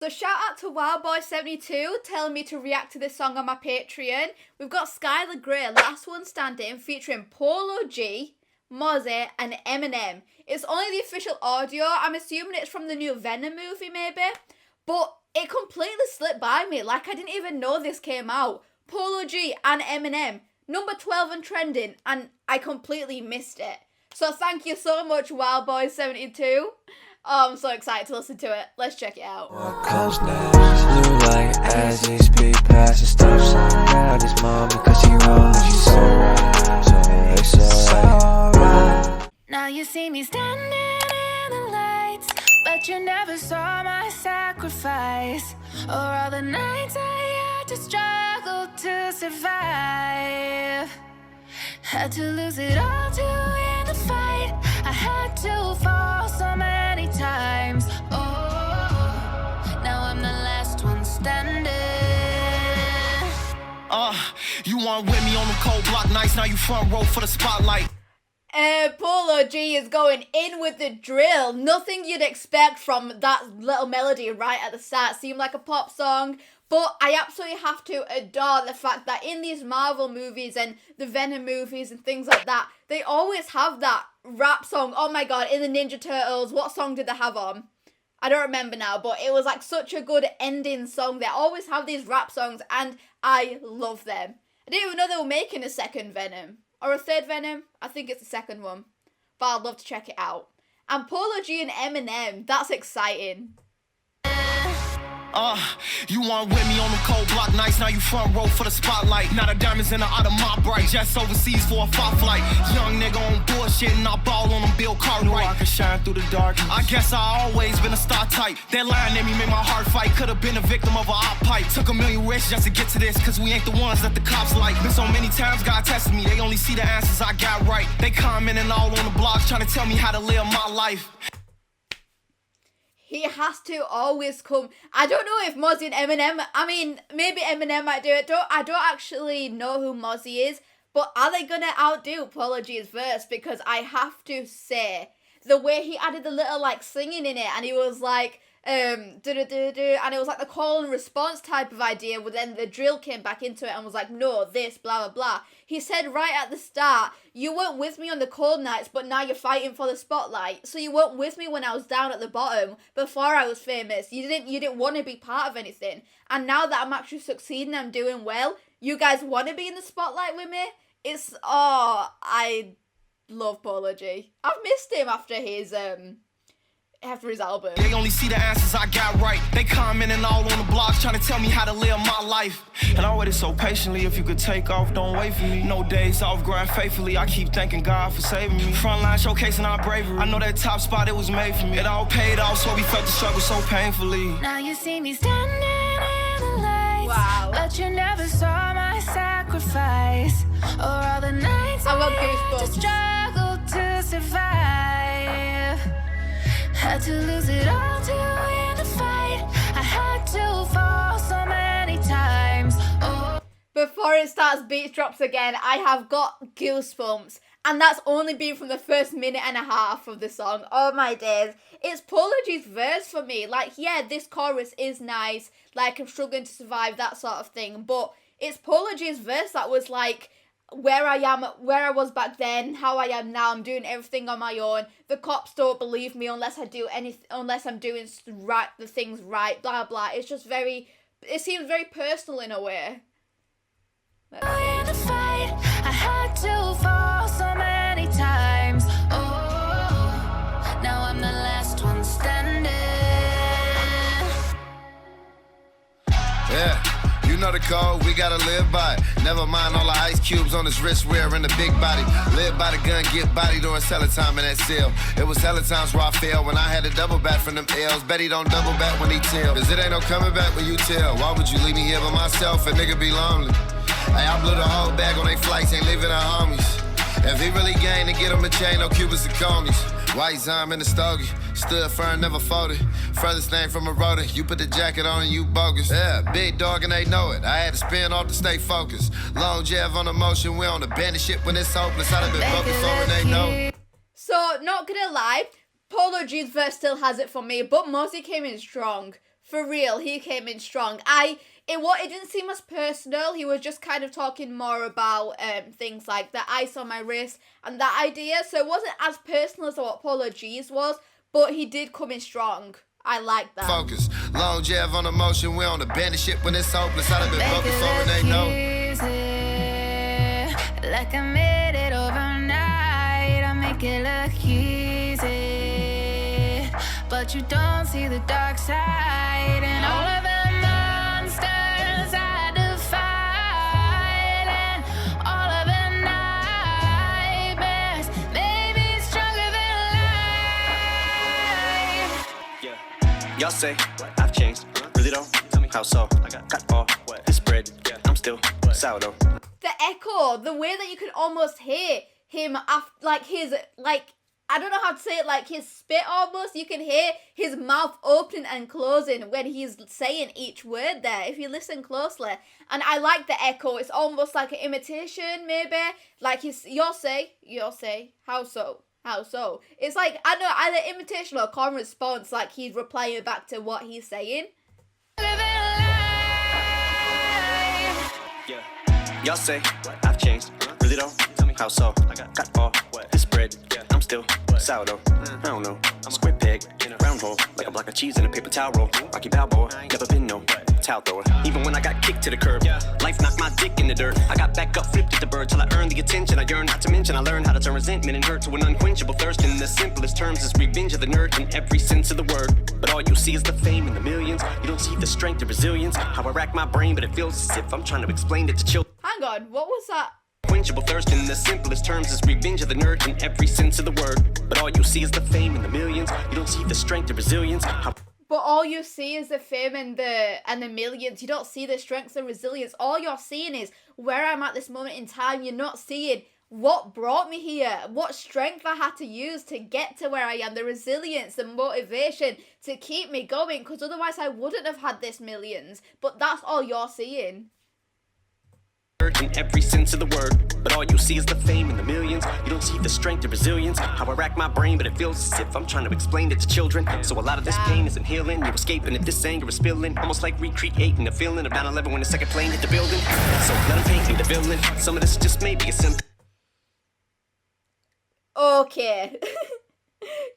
So shout out to Wildboy72 telling me to react to this song on my Patreon. We've got Skylar Grey, Last One Standing, featuring Polo G, Mozzy and Eminem. It's only the official audio. I'm assuming it's from the new Venom movie maybe. But it completely slipped by me. Like I didn't even know this came out. Polo G and Eminem. Number 12 and trending. And I completely missed it. So thank you so much Wildboy72. Oh, I'm so excited to listen to it. Let's check it out. Close names look like as he speed past the stop sign. Down his mom because he wrong, she's so right, so right. Now you see me standing in the lights, but you never saw my sacrifice, or all the nights I had to struggle to survive. Had to lose it all to win the fight. I had to fall so many times. Oh, now I'm the last one standing. You weren't with me on the cold block nights. Now you front row for the spotlight. Polo G is going in with the drill. Nothing you'd expect from that little melody right at the start. Seemed like a pop song. But I absolutely have to adore the fact that in these Marvel movies and the Venom movies and things like that, they always have that rap song. Oh my god, in the Ninja Turtles, what song did they have on? I don't remember now, but it was like such a good ending song. They always have these rap songs and I love them. I didn't even know they were making a second Venom. Or a third Venom. I think it's the second one. But I'd love to check it out. And Polo G and Eminem, that's exciting. You weren't with me on the cold block nights. Now you front row for the spotlight. Now the diamonds in the out of my bright. Jets overseas for a far flight. Young nigga on bullshit and I ball on them Bill Cartwright. I can shine through the dark. I guess I always been a star type. That line in me made my heart fight. Could've been a victim of a op pipe. Took a million risks just to get to this, cause we ain't the ones that the cops like. Been so many times God tested me. They only see the answers I got right. They commenting all on the blogs trying to tell me how to live my life. He has to always come. I don't know if Mozzy and Eminem, I mean, maybe Eminem might do it. I don't actually know who Mozzy is, but are they going to outdo Polo G's verse? Because I have to say, the way he added the little, like, singing in it, and he was like, and it was like the call and response type of idea, but then the drill came back into it and was like, no, this, blah, blah, blah. He said right at the start, you weren't with me on the cold nights, but now you're fighting for the spotlight. So you weren't with me when I was down at the bottom, before I was famous. You didn't want to be part of anything. And now that I'm actually succeeding, I'm doing well, you guys want to be in the spotlight with me? I love Polo G. I've missed him after his album. They only see the answers I got right. They commenting all on the blogs trying to tell me how to live my life. And I waited so patiently. If you could take off, don't wait for me. No days off, grind faithfully. I keep thanking God for saving me. Frontline showcasing our bravery. I know that top spot, it was made for me. It all paid off, so we felt the struggle so painfully. Now you see me standing in the lights. Wow. But you never saw my sacrifice, or all the nights I love had to Goosebumps. struggle to survive. Had to lose it all to win the fight. I had to fall so many times. Oh. Before it starts beat drops again, I have got goosebumps. And that's only been from the first minute and a half of the song. Oh my days. It's Polo G's verse for me. Like, yeah, this chorus is nice. Like, I'm struggling to survive, that sort of thing. But it's Polo G's verse that was like, where I am, where I was back then, how I am now. I'm doing everything on my own. The cops don't believe me unless I do anything, unless I'm doing the things right, blah, blah. It's just it seems very personal in a way. In the fight, I had to fall so many times. Oh, now I'm the last one standing. Yeah. You know the code, we gotta live by it. Never mind all the ice cubes on his wrist wearing the big body. Live by the gun, get body during hella time in that cell. It was hella times where I failed when I had to double back from them L's. Bet he don't double back when he tell. Cause it ain't no coming back when you tell. Why would you leave me here by myself? A nigga be lonely. Hey, I blew the whole bag on they flights, ain't leaving our homies. If he really gained to get him a chain, no Cubans and conies. White Zime in the stogie, stood firm, never folded. Furthest thing from a rotor, you put the jacket on and you bogus. Yeah, big dog and they know it. I had to spin off to stay focused. Long jab on the motion, we on the bandit shit when it's hopeless. I'd have been broke before and they know. So, not gonna lie, Polo G's verse still has it for me, but Mozzy came in strong. For real, he came in strong. It didn't seem as personal. He was just kind of talking more about things like the ice on my wrist and that idea. So it wasn't as personal as what Polo G's was, but he did come in strong. I like that. Focus, long jab on emotion. We on the bandit shit when it's hopeless. I've been broken for and they know. Like I made it overnight. I make it look easy, but you don't see the dark side and all of the monsters I defied and all of the nightmares made me stronger than life. Yeah, y'all say I've changed. Really though? Tell me how so? I got all this bread. I'm still sourdough. The echo, the way that you can almost hear him after, like his, like, I don't know how to say it, like his spit almost. You can hear his mouth opening and closing when he's saying each word there, if you listen closely. And I like the echo. It's almost like an imitation, maybe. Like you'll say, how so? How so? It's like, I don't know, either imitation or calm response, like he's replying back to what he's saying. Yeah. Y'all say I've changed. Really though? Tell me how so? I got all this bread. I'm still sourdough. I don't know. Square peg, round hole, like a block of cheese in a paper towel roll. Rocky Balboa, never been no towel thrower. Even when I got kicked to the curb, life knocked my dick in the dirt. I got back up, flipped at the bird till I earned the attention I yearn. Not to mention I learned how to turn resentment and hurt to an unquenchable thirst. In the simplest terms, is revenge of the nerd in every sense of the word. But all you see is the fame and the millions. You don't see the strength and resilience. How I rack my brain, but it feels as if I'm trying to explain it to children. Hang on, what was that? Quenchable thirst in the simplest terms is revenge of the nerd in every sense of the word. But all you see is the fame and the millions. You don't see the strength and resilience. But all you see is the fame and the millions. You don't see the strength and resilience. All you're seeing is where I'm at this moment in time. You're not seeing what brought me here, what strength I had to use to get to where I am, the resilience, the motivation to keep me going, because otherwise I wouldn't have had this millions. But that's all you're seeing. In every sense of the word, but all you see is the fame and the millions. You don't see the strength and resilience. How I rack my brain, but it feels as if I'm trying to explain it to children. So a lot of this pain isn't healing. You're escaping if this anger is spilling. Almost like recreating the feeling of 9/11 when the second plane hit the building. So let them paint me the villain. Some of this just may be a symptom. Okay.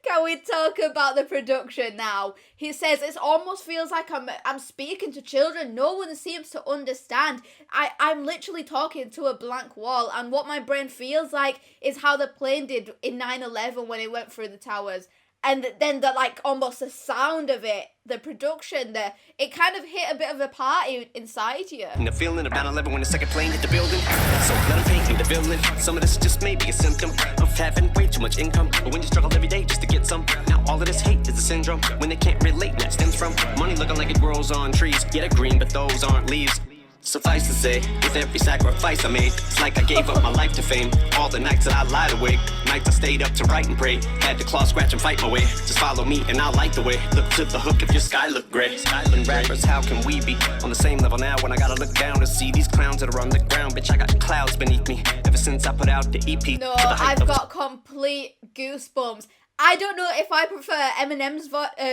Can we talk about the production now? He says it almost feels like I'm speaking to children. No one seems to understand. I'm literally talking to a blank wall, and what my brain feels like is how the plane did in 9/11 when it went through the towers. And then the, like, almost the sound of it, the production there, it kind of hit a bit of a party inside you. And the feeling of 9/11 when the second plane hit the building. So let them paint me the villain. Some of this just may be a symptom of having way too much income. But when you struggle every day just to get some, now all of this hate is a syndrome. When they can't relate, and that stems from money looking like it grows on trees. Yeah, they're green, but those aren't leaves. Suffice to say, with every sacrifice I made, it's like I gave up my life to fame. All the nights that I lied awake, nights I stayed up to write and pray. Had to claw, scratch, and fight my way. Just follow me and I'll light the way. Look to the hook if your sky look gray. Skylar rappers, how can we be on the same level now when I gotta look down to see these clowns that are on the ground? Bitch, I got clouds beneath me ever since I put out the EP. No, I've got complete goosebumps. I don't know if I prefer Eminem's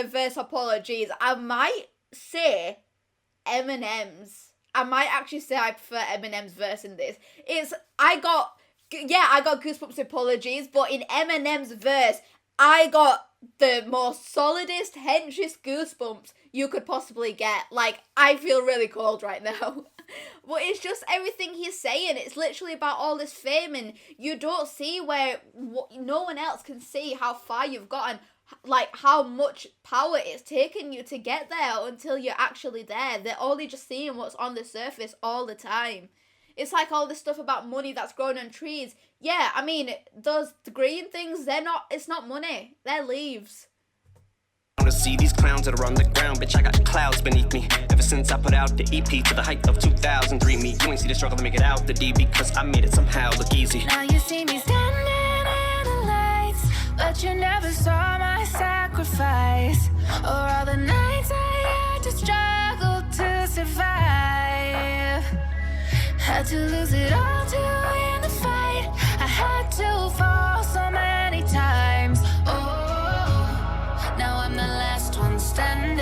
verse apologies. I might say Eminem's. I might actually say I prefer Eminem's verse in this. I got goosebumps apologies, but in Eminem's verse, I got the most solidest, henchest goosebumps you could possibly get. Like, I feel really cold right now. But it's just everything he's saying. It's literally about all this fame, and you don't see where no one else can see how far you've gotten. Like, how much power it's taken you to get there until you're actually there. They're only just seeing what's on the surface all the time. It's like all this stuff about money that's growing on trees. Yeah, I mean, those green things, it's not money. They're leaves. I wanna see these clowns that are on the ground. Bitch, I got clouds beneath me ever since I put out the EP to the height of 2003. Me, you ain't see the struggle to make it out the D because I made it somehow look easy. Now you see me standing in the lights, but you never saw my sacrifice, or all the nights I had to struggle to survive. Had to lose it all to win the fight. I had to fall so many times. Oh, now I'm the last one standing.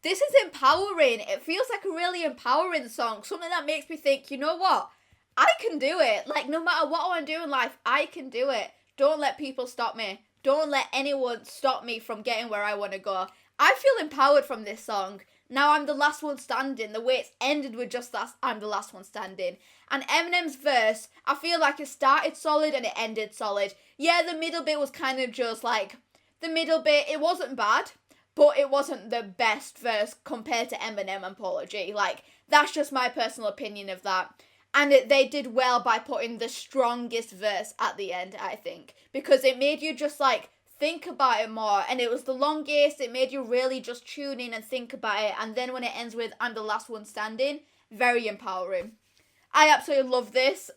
this is empowering. It feels like a really empowering song. Something that makes me think, you know what? I can do it. Like, no matter what I want to do in life, I can do it. Don't let people stop me. Don't let anyone stop me from getting where I want to go. I feel empowered from this song. Now I'm the last one standing. The way it's ended with just that, I'm the last one standing. And Eminem's verse, I feel like it started solid and it ended solid. Yeah, the middle bit was kind of just like, the middle bit, it wasn't bad, but it wasn't the best verse compared to Eminem and Polo G. Like, that's just my personal opinion of that. And they did well by putting the strongest verse at the end, I think. Because it made you just, like, think about it more. And it was the longest. It made you really just tune in and think about it. And then when it ends with, I'm the last one standing, very empowering. I absolutely love this.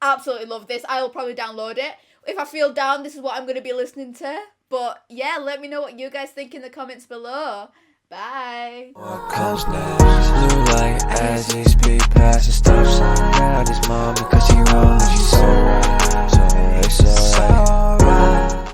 Absolutely love this. I will probably download it. If I feel down, this is what I'm going to be listening to. But, yeah, let me know what you guys think in the comments below. Bye. Coast now, blue light as he speed past the